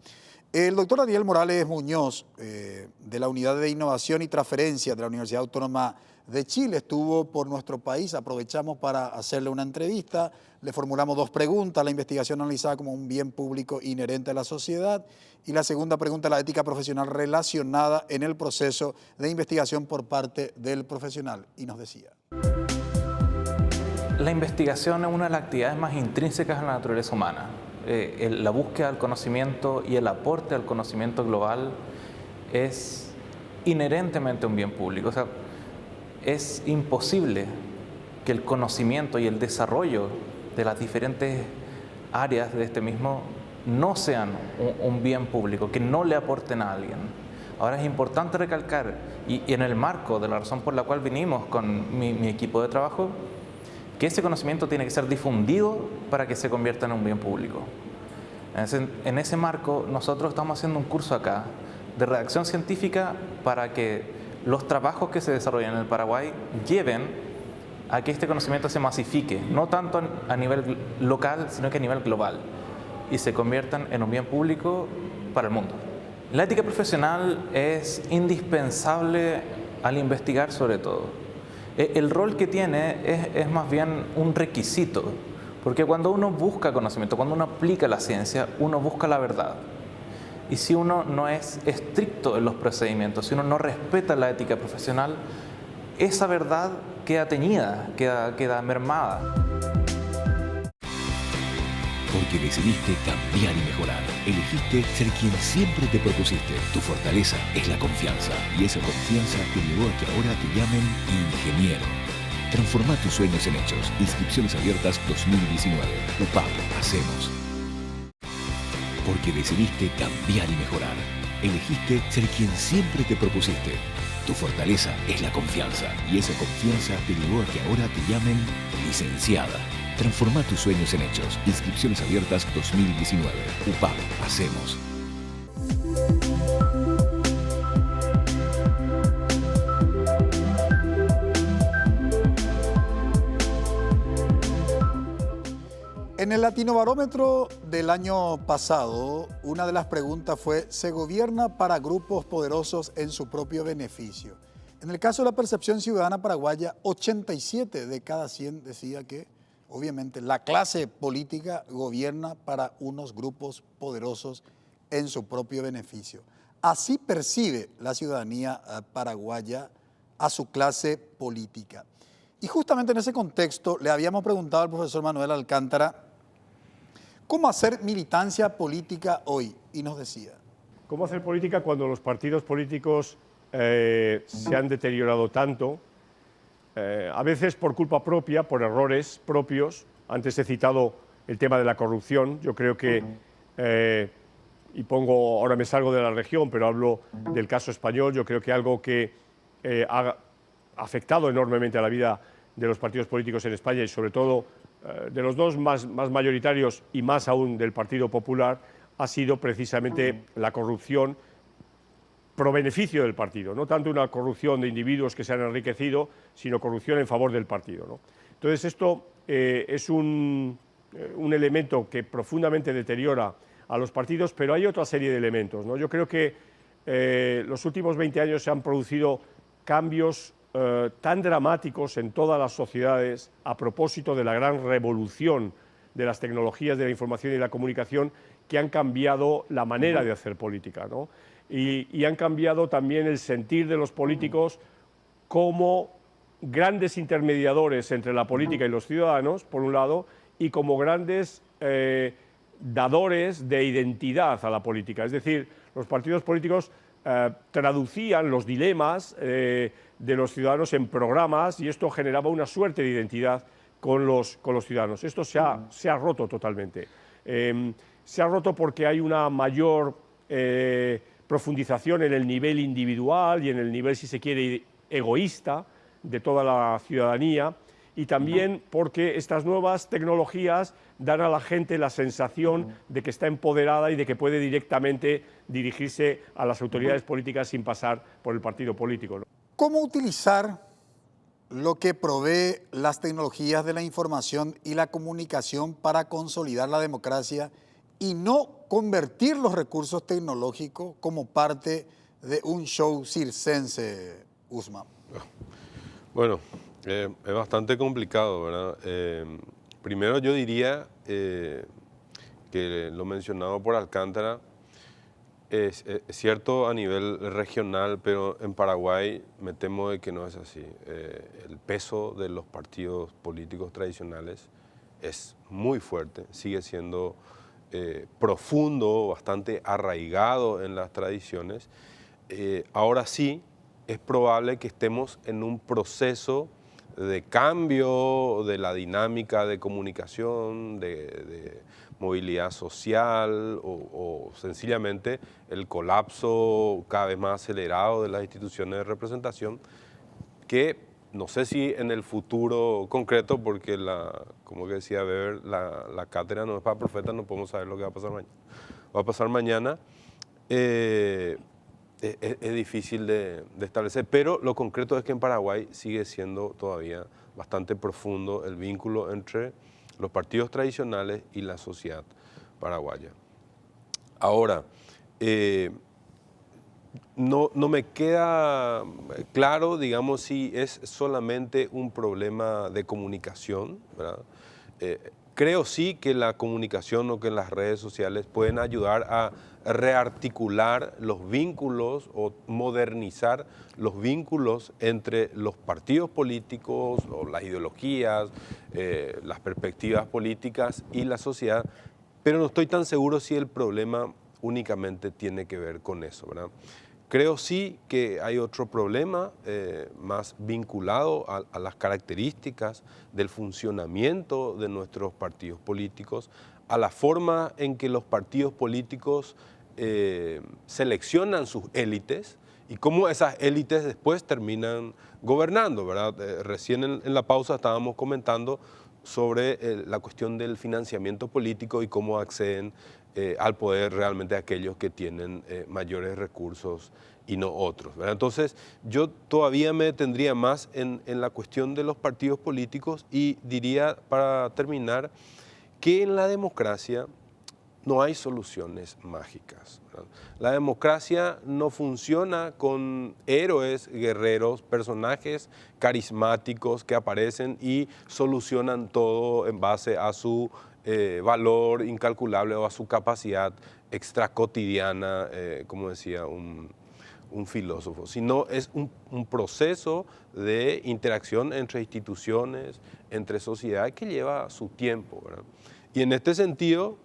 El doctor Daniel Morales Muñoz, de la Unidad de Innovación y Transferencia de la Universidad Autónoma de Chile, estuvo por nuestro país. Aprovechamos para hacerle una entrevista, le formulamos 2 preguntas: la investigación analizada como un bien público inherente a la sociedad, y la segunda pregunta, la ética profesional relacionada en el proceso de investigación por parte del profesional. Y nos decía: la investigación es una de las actividades más intrínsecas a la naturaleza humana. La búsqueda del conocimiento y el aporte al conocimiento global es inherentemente un bien público. O sea, es imposible que el conocimiento y el desarrollo de las diferentes áreas de este mismo no sean un bien público, que no le aporten a alguien. Ahora es importante recalcar, y en el marco de la razón por la cual vinimos con mi equipo de trabajo, que ese conocimiento tiene que ser difundido para que se convierta en un bien público. En ese marco, nosotros estamos haciendo un curso acá de redacción científica para que los trabajos que se desarrollan en el Paraguay lleven a que este conocimiento se masifique, no tanto a nivel local, sino que a nivel global, y se conviertan en un bien público para el mundo. La ética profesional es indispensable al investigar, sobre todo. El rol que tiene es más bien un requisito, porque cuando uno busca conocimiento, cuando uno aplica la ciencia, uno busca la verdad. Y si uno no es estricto en los procedimientos, si uno no respeta la ética profesional, esa verdad queda teñida, queda mermada. Porque decidiste cambiar y mejorar. Elegiste ser quien siempre te propusiste. Tu fortaleza es la confianza. Y esa confianza te llevó a que ahora te llamen ingeniero. Transforma tus sueños en hechos. Inscripciones abiertas 2019. UPAP, hacemos. Porque decidiste cambiar y mejorar. Elegiste ser quien siempre te propusiste. Tu fortaleza es la confianza. Y esa confianza te llevó a que ahora te llamen licenciada. Transforma tus sueños en hechos. Inscripciones abiertas 2019. UPAP, hacemos. En el Latinobarómetro del año pasado, una de las preguntas fue: ¿se gobierna para grupos poderosos en su propio beneficio? En el caso de la percepción ciudadana paraguaya, 87 de cada 100 decía que obviamente la clase política gobierna para unos grupos poderosos en su propio beneficio. Así percibe la ciudadanía paraguaya a su clase política. Y justamente en ese contexto le habíamos preguntado al profesor Manuel Alcántara cómo hacer militancia política hoy, y nos decía: ¿cómo hacer política cuando los partidos políticos se han deteriorado tanto? A veces por culpa propia, por errores propios. Antes he citado el tema de la corrupción. Yo creo que, y ahora me salgo de la región, pero hablo del caso español, yo creo que algo que ha afectado enormemente a la vida de los partidos políticos en España, y sobre todo de los dos más mayoritarios y más aún del Partido Popular, ha sido precisamente la corrupción pro beneficio del partido, no tanto una corrupción de individuos que se han enriquecido, sino corrupción en favor del partido, ¿no? Entonces esto es un elemento que profundamente deteriora a los partidos, pero hay otra serie de elementos, ¿no? Yo creo que los últimos 20 años se han producido cambios tan dramáticos en todas las sociedades a propósito de la gran revolución de las tecnologías de la información y la comunicación, que han cambiado la manera de hacer política, ¿no? Y han cambiado también el sentir de los políticos como grandes intermediadores entre la política y los ciudadanos, por un lado, y como grandes dadores de identidad a la política. Es decir, los partidos políticos traducían los dilemas de los ciudadanos en programas, y esto generaba una suerte de identidad con los ciudadanos. Esto se ha roto totalmente. Se ha roto porque hay una mayor profundización en el nivel individual y en el nivel, si se quiere, egoísta de toda la ciudadanía, y también porque estas nuevas tecnologías dan a la gente la sensación de que está empoderada y de que puede directamente dirigirse a las autoridades políticas sin pasar por el partido político, ¿no? ¿Cómo utilizar lo que provee las tecnologías de la información y la comunicación para consolidar la democracia y no convertir los recursos tecnológicos como parte de un show circense, Guzmán? Bueno, es bastante complicado, ¿verdad? Primero yo diría que lo mencionado por Alcántara es cierto a nivel regional, pero en Paraguay me temo de que no es así. El peso de los partidos políticos tradicionales es muy fuerte, sigue siendo profundo, bastante arraigado en las tradiciones. Ahora sí, es probable que estemos en un proceso de cambio de la dinámica de comunicación, de movilidad social o sencillamente el colapso cada vez más acelerado de las instituciones de representación, que no sé si en el futuro concreto, porque como que decía Weber, la cátedra no es para profetas, no podemos saber lo que va a pasar mañana. Va a pasar mañana. Es difícil de establecer, pero lo concreto es que en Paraguay sigue siendo todavía bastante profundo el vínculo entre los partidos tradicionales y la sociedad paraguaya. Ahora, no me queda claro, digamos, si es solamente un problema de comunicación, ¿verdad? Creo sí que la comunicación o que las redes sociales pueden ayudar a rearticular los vínculos o modernizar los vínculos entre los partidos políticos o las ideologías, las perspectivas políticas y la sociedad, pero no estoy tan seguro si el problema únicamente tiene que ver con eso, ¿verdad? Creo sí que hay otro problema más vinculado a las características del funcionamiento de nuestros partidos políticos, a la forma en que los partidos políticos seleccionan sus élites y cómo esas élites después terminan gobernando, ¿verdad? Recién en la pausa estábamos comentando sobre la cuestión del financiamiento político y cómo acceden al poder realmente aquellos que tienen mayores recursos y no otros, ¿verdad? Entonces, yo todavía me detendría más en la cuestión de los partidos políticos y diría, para terminar, que en la democracia no hay soluciones mágicas, ¿verdad? La democracia no funciona con héroes, guerreros, personajes carismáticos que aparecen y solucionan todo en base a su valor incalculable o a su capacidad extracotidiana, como decía un filósofo, sino es un proceso de interacción entre instituciones, entre sociedad que lleva su tiempo, ¿verdad? Y en este sentido,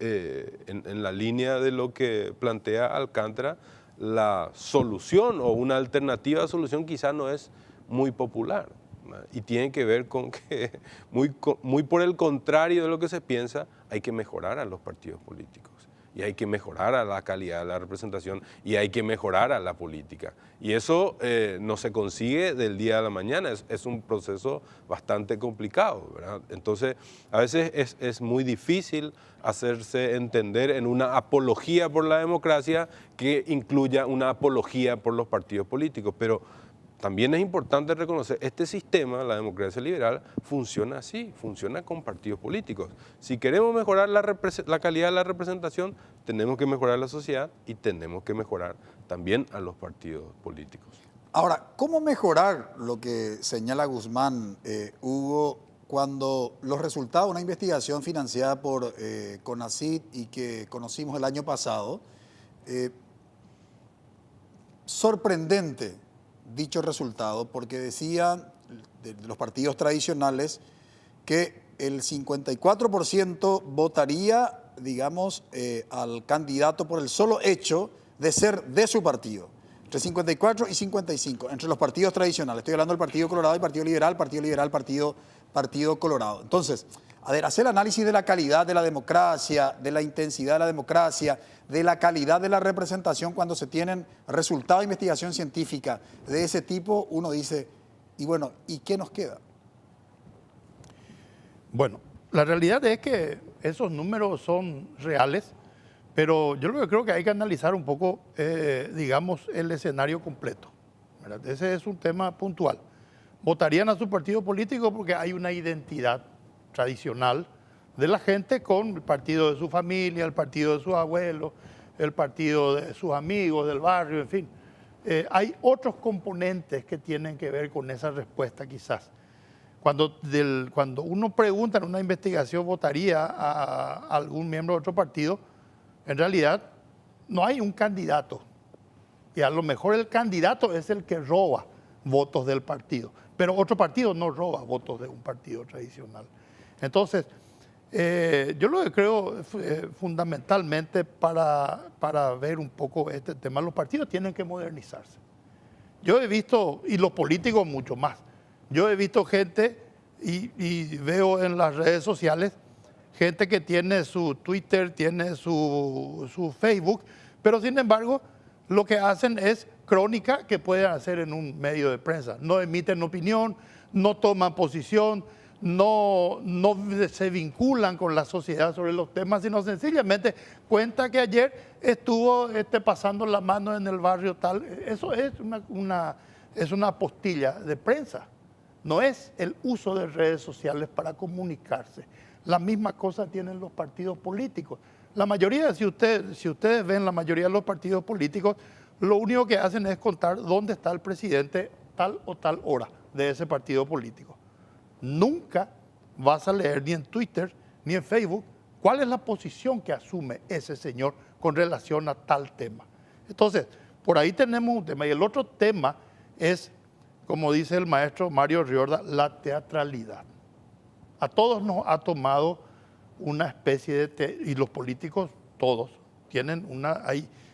en la línea de lo que plantea Alcántara, la solución o una alternativa de solución quizá no es muy popular, ¿verdad? Y tiene que ver con que, muy por el contrario de lo que se piensa, hay que mejorar a los partidos políticos. Y hay que mejorar a la calidad de la representación y hay que mejorar a la política. Y eso no se consigue del día a la mañana, es un proceso bastante complicado, ¿verdad? Entonces, a veces es muy difícil hacerse entender en una apología por la democracia que incluya una apología por los partidos políticos, pero también es importante reconocer, este sistema, la democracia liberal, funciona así, funciona con partidos políticos. Si queremos mejorar la calidad de la representación, tenemos que mejorar la sociedad y tenemos que mejorar también a los partidos políticos. Ahora, ¿cómo mejorar lo que señala Guzmán, Hugo, cuando los resultados de una investigación financiada por CONACYT y que conocimos el año pasado, sorprendente dicho resultado, porque decía de los partidos tradicionales que el 54% votaría, digamos, al candidato por el solo hecho de ser de su partido. Entre 54 y 55, entre los partidos tradicionales. Estoy hablando del Partido Colorado y Partido Liberal, Partido Colorado. Entonces, a ver, hacer el análisis de la calidad de la democracia, de la intensidad de la democracia, de la calidad de la representación cuando se tienen resultados de investigación científica de ese tipo, uno dice, y bueno, ¿y qué nos queda? Bueno, la realidad es que esos números son reales, pero yo lo que creo que hay que analizar un poco, digamos, el escenario completo, ¿verdad? Ese es un tema puntual. Votarían a su partido político porque hay una identidad tradicional de la gente con el partido de su familia, el partido de sus abuelos, el partido de sus amigos del barrio, en fin. Hay otros componentes que tienen que ver con esa respuesta quizás. Cuando uno pregunta en una investigación, ¿votaría a algún miembro de otro partido? En realidad no hay un candidato. Y a lo mejor el candidato es el que roba votos del partido. Pero otro partido no roba votos de un partido tradicional. Entonces, yo lo que creo fundamentalmente para ver un poco este tema, los partidos tienen que modernizarse. Yo he visto, y los políticos mucho más, yo he visto gente y veo en las redes sociales gente que tiene su Twitter, tiene su Facebook, pero sin embargo lo que hacen es crónica que pueden hacer en un medio de prensa. No emiten opinión, no toman posición, no se vinculan con la sociedad sobre los temas, sino sencillamente cuenta que ayer estuvo pasando la mano en el barrio tal. Eso es una apostilla de prensa. No es el uso de redes sociales para comunicarse. La misma cosa tienen los partidos políticos. La mayoría, si ustedes ven la mayoría de los partidos políticos, lo único que hacen es contar dónde está el presidente tal o tal hora de ese partido político. Nunca vas a leer ni en Twitter ni en Facebook cuál es la posición que asume ese señor con relación a tal tema. Entonces, por ahí tenemos un tema. Y el otro tema es, como dice el maestro Mario Riorda, la teatralidad. A todos nos ha tomado una especie de... y los políticos, todos, tienen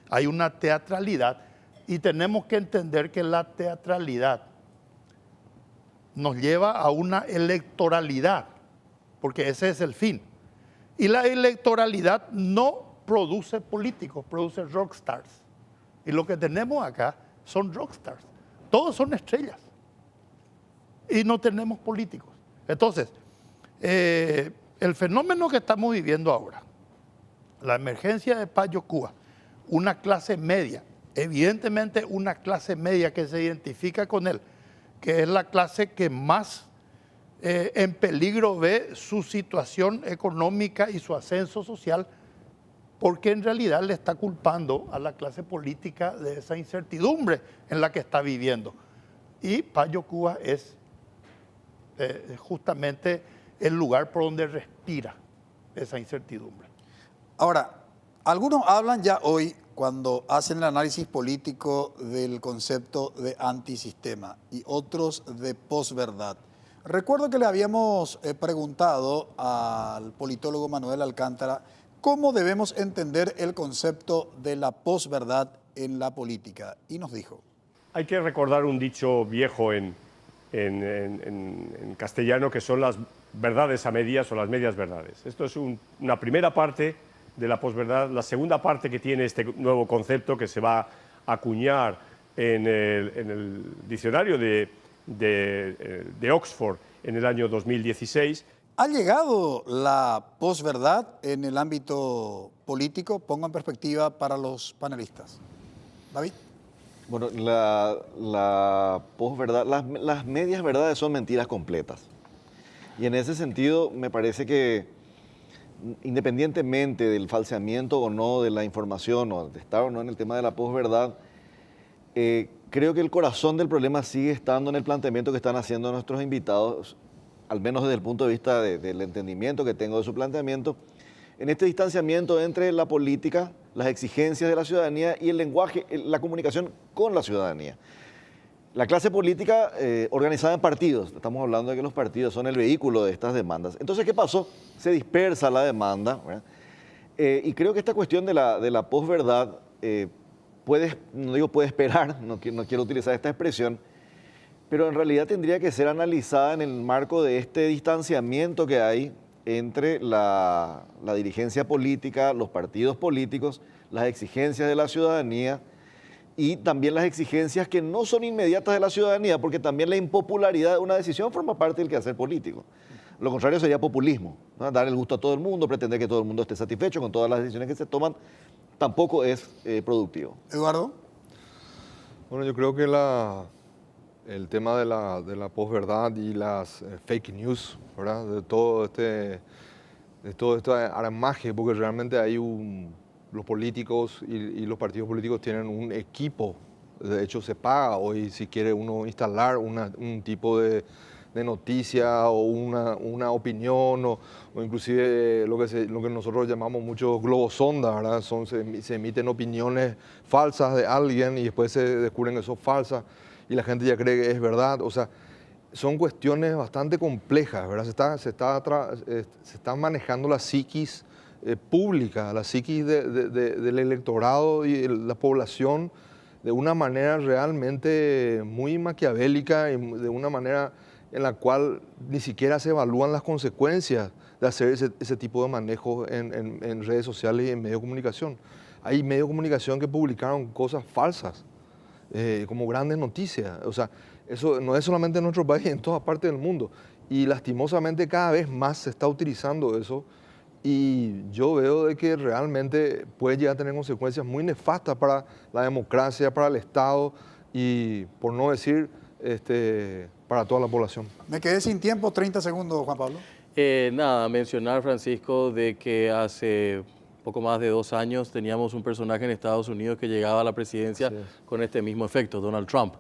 hay una teatralidad y tenemos que entender que la teatralidad nos lleva a una electoralidad, porque ese es el fin. Y la electoralidad no produce políticos, produce rockstars. Y lo que tenemos acá son rockstars. Todos son estrellas. Y no tenemos políticos. Entonces, el fenómeno que estamos viviendo ahora, la emergencia de Payo Cúa, una clase media, evidentemente una clase media que se identifica con él, que es la clase que más en peligro ve su situación económica y su ascenso social, porque en realidad le está culpando a la clase política de esa incertidumbre en la que está viviendo. Y Payo Cúa es justamente el lugar por donde respira esa incertidumbre. Ahora, algunos hablan ya hoy, cuando hacen el análisis político, del concepto de antisistema y otros de posverdad. Recuerdo que le habíamos preguntado al politólogo Manuel Alcántara cómo debemos entender el concepto de la posverdad en la política, y nos dijo: hay que recordar un dicho viejo en castellano, que son las verdades a medias o las medias verdades. Esto es una primera parte de la posverdad. La segunda parte que tiene este nuevo concepto, que se va a acuñar en el diccionario de Oxford en el año 2016. ¿Ha llegado la posverdad en el ámbito político? Pongo en perspectiva para los panelistas. David. Bueno, la posverdad, las medias verdades son mentiras completas. Y en ese sentido me parece que, independientemente del falseamiento o no de la información, o de estar o no en el tema de la posverdad, creo que el corazón del problema sigue estando en el planteamiento que están haciendo nuestros invitados, al menos desde el punto de vista del entendimiento que tengo de su planteamiento, en este distanciamiento entre la política, las exigencias de la ciudadanía y el lenguaje, la comunicación con la ciudadanía. La clase política organizada en partidos, estamos hablando de que los partidos son el vehículo de estas demandas. Entonces, ¿qué pasó? Se dispersa la demanda, ¿verdad? Y creo que esta cuestión de la posverdad puede esperar, no quiero utilizar esta expresión, pero en realidad tendría que ser analizada en el marco de este distanciamiento que hay entre la dirigencia política, los partidos políticos, las exigencias de la ciudadanía y también las exigencias que no son inmediatas de la ciudadanía, porque también la impopularidad de una decisión forma parte del quehacer político. Lo contrario sería populismo, ¿no? Dar el gusto a todo el mundo, pretender que todo el mundo esté satisfecho con todas las decisiones que se toman, tampoco es productivo. Eduardo. Bueno, yo creo que el tema de la posverdad y las fake news, ¿verdad? De todo este aramaje, porque realmente hay los políticos y los partidos políticos tienen un equipo. De hecho, se paga hoy si quiere uno instalar un tipo de noticia o una opinión o inclusive lo que nosotros llamamos mucho globosonda, ¿verdad? Se emiten opiniones falsas de alguien y después se descubren que son falsas y la gente ya cree que es verdad. O sea, son cuestiones bastante complejas, ¿verdad? Se está manejando la psiquis pública, la psiquis del electorado y de la población de una manera realmente muy maquiavélica y de una manera en la cual ni siquiera se evalúan las consecuencias de hacer ese tipo de manejo en redes sociales y en medios de comunicación. Hay medios de comunicación que publicaron cosas falsas, como grandes noticias. O sea, eso no es solamente en nuestro país, en todas partes del mundo. Y lastimosamente cada vez más se está utilizando eso. Y yo veo de que realmente puede llegar a tener consecuencias muy nefastas para la democracia, para el Estado y, por no decir, para toda la población. Me quedé sin tiempo, 30 segundos, Juan Pablo. Nada, mencionar, Francisco, de que hace poco más de 2 años teníamos un personaje en Estados Unidos que llegaba a la presidencia con este mismo efecto, Donald Trump.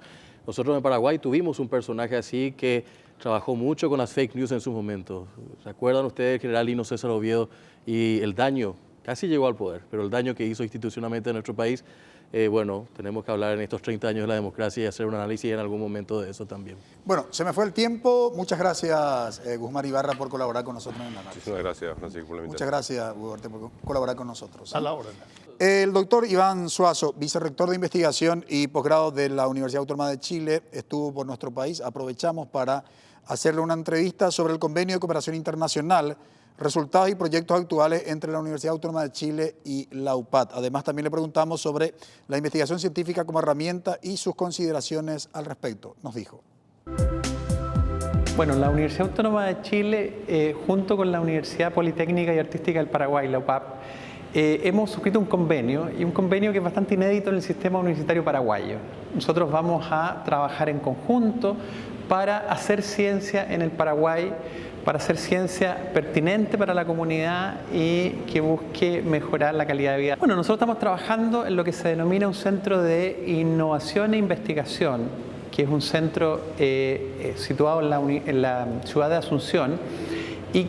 Nosotros en Paraguay tuvimos un personaje así que trabajó mucho con las fake news en sus momentos. ¿Se acuerdan ustedes del general Lino César Oviedo y el daño? Casi llegó al poder, pero el daño que hizo institucionalmente en nuestro país, bueno, tenemos que hablar en estos 30 años de la democracia y hacer un análisis en algún momento de eso también. Bueno, se me fue el tiempo. Muchas gracias, Guzmán Ibarra, por colaborar con nosotros en el análisis. Muchísimas gracias, Francisco, por la invitación. Muchas gracias, Hugo Duarte, por colaborar con nosotros. A la hora. El doctor Iván Suazo, vicerrector de investigación y posgrado de la Universidad Autónoma de Chile, estuvo por nuestro país. Aprovechamos para hacerle una entrevista sobre el convenio de cooperación internacional, resultados y proyectos actuales entre la Universidad Autónoma de Chile y la UPAD. Además, también le preguntamos sobre la investigación científica como herramienta y sus consideraciones al respecto. Nos dijo. Bueno, la Universidad Autónoma de Chile, junto con la Universidad Politécnica y Artística del Paraguay, la UPAP, hemos suscrito un convenio, y un convenio que es bastante inédito en el sistema universitario paraguayo. Nosotros vamos a trabajar en conjunto para hacer ciencia en el Paraguay, para hacer ciencia pertinente para la comunidad y que busque mejorar la calidad de vida. Bueno, nosotros estamos trabajando en lo que se denomina un centro de innovación e investigación, que es un centro situado en la ciudad de Asunción y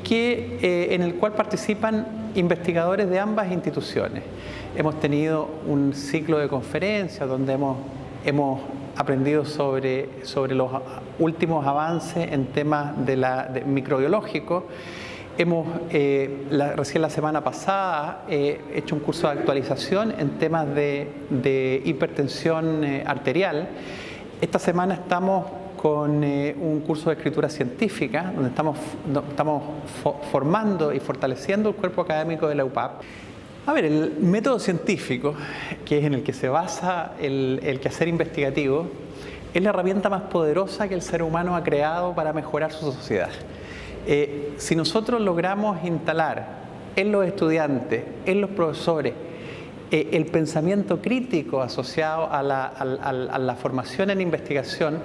en el cual participan investigadores de ambas instituciones. Hemos tenido un ciclo de conferencias donde hemos aprendido sobre los últimos avances en temas de microbiológicos. Hemos, recién la semana pasada, hecho un curso de actualización en temas de hipertensión arterial. Esta semana estamos con un curso de escritura científica, donde estamos formando y fortaleciendo el cuerpo académico de la UPAP. A ver, el método científico, que es en el que se basa el quehacer investigativo, es la herramienta más poderosa que el ser humano ha creado para mejorar su sociedad. Si nosotros logramos instalar en los estudiantes, en los profesores, el pensamiento crítico asociado a la formación en investigación,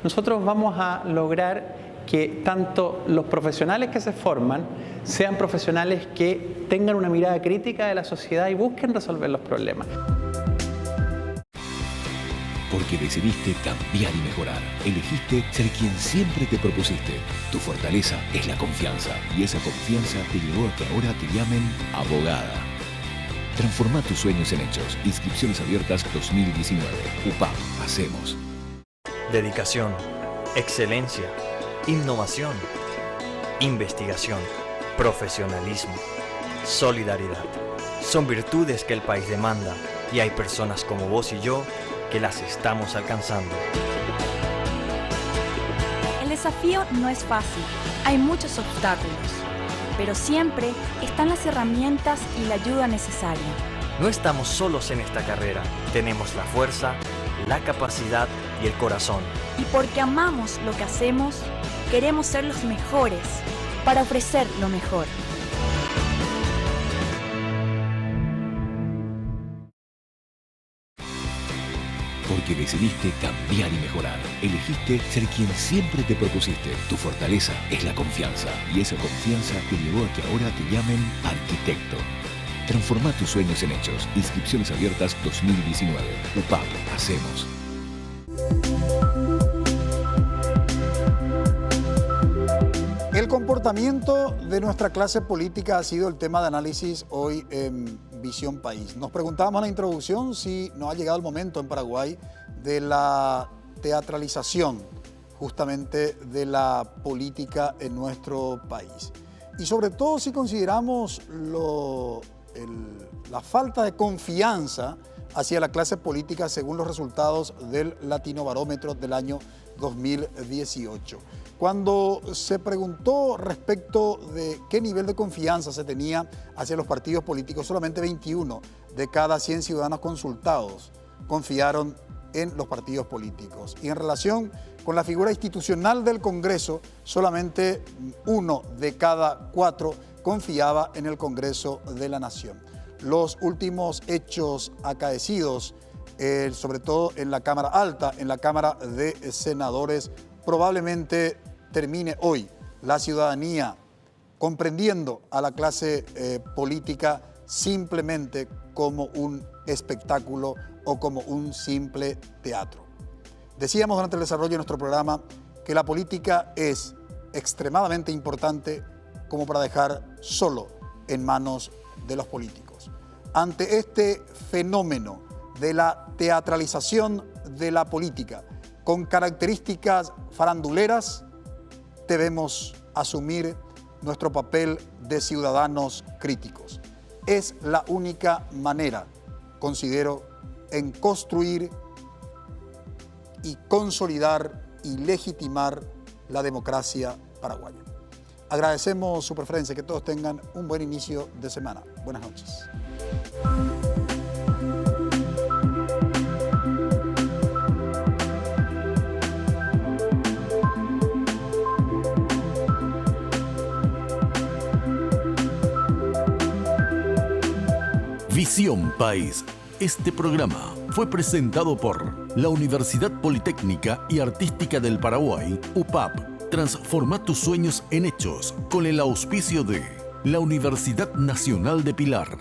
nosotros vamos a lograr que tanto los profesionales que se forman sean profesionales que tengan una mirada crítica de la sociedad y busquen resolver los problemas. Porque decidiste cambiar y mejorar. Elegiste ser quien siempre te propusiste. Tu fortaleza es la confianza. Y esa confianza te llevó a que ahora te llamen abogada. Transforma tus sueños en hechos. Inscripciones abiertas 2019. UPAP. Hacemos. Dedicación, excelencia, innovación, investigación, profesionalismo, solidaridad. Son virtudes que el país demanda y hay personas como vos y yo que las estamos alcanzando. El desafío no es fácil, hay muchos obstáculos, pero siempre están las herramientas y la ayuda necesaria. No estamos solos en esta carrera, tenemos la fuerza, la capacidad y el corazón. Y porque amamos lo que hacemos, queremos ser los mejores, para ofrecer lo mejor. Porque decidiste cambiar y mejorar. Elegiste ser quien siempre te propusiste. Tu fortaleza es la confianza. Y esa confianza te llevó a que ahora te llamen arquitecto. Transforma tus sueños en hechos. Inscripciones abiertas 2019. UPAP. Hacemos. El comportamiento de nuestra clase política ha sido el tema de análisis hoy en Visión País. Nos preguntábamos en la introducción si no ha llegado el momento en Paraguay de la teatralización justamente de la política en nuestro país. Y sobre todo si consideramos la falta de confianza hacia la clase política según los resultados del Latinobarómetro del año 2018. Cuando se preguntó respecto de qué nivel de confianza se tenía hacia los partidos políticos, solamente 21 de cada 100 ciudadanos consultados confiaron en los partidos políticos. Y en relación con la figura institucional del Congreso, solamente 1 de cada 4 confiaba en el Congreso de la Nación. Los últimos hechos acaecidos, sobre todo en la Cámara Alta, en la Cámara de Senadores, probablemente termine hoy la ciudadanía comprendiendo a la clase política simplemente como un espectáculo o como un simple teatro. Decíamos durante el desarrollo de nuestro programa que la política es extremadamente importante como para dejar solo en manos de los políticos. Ante este fenómeno de la teatralización de la política con características faranduleras, debemos asumir nuestro papel de ciudadanos críticos. Es la única manera, considero, en construir y consolidar y legitimar la democracia paraguaya. Agradecemos su preferencia, que todos tengan un buen inicio de semana. Buenas noches. Visión País. Este programa fue presentado por la Universidad Politécnica y Artística del Paraguay, UPAP. Transforma tus sueños en hechos con el auspicio de la Universidad Nacional de Pilar.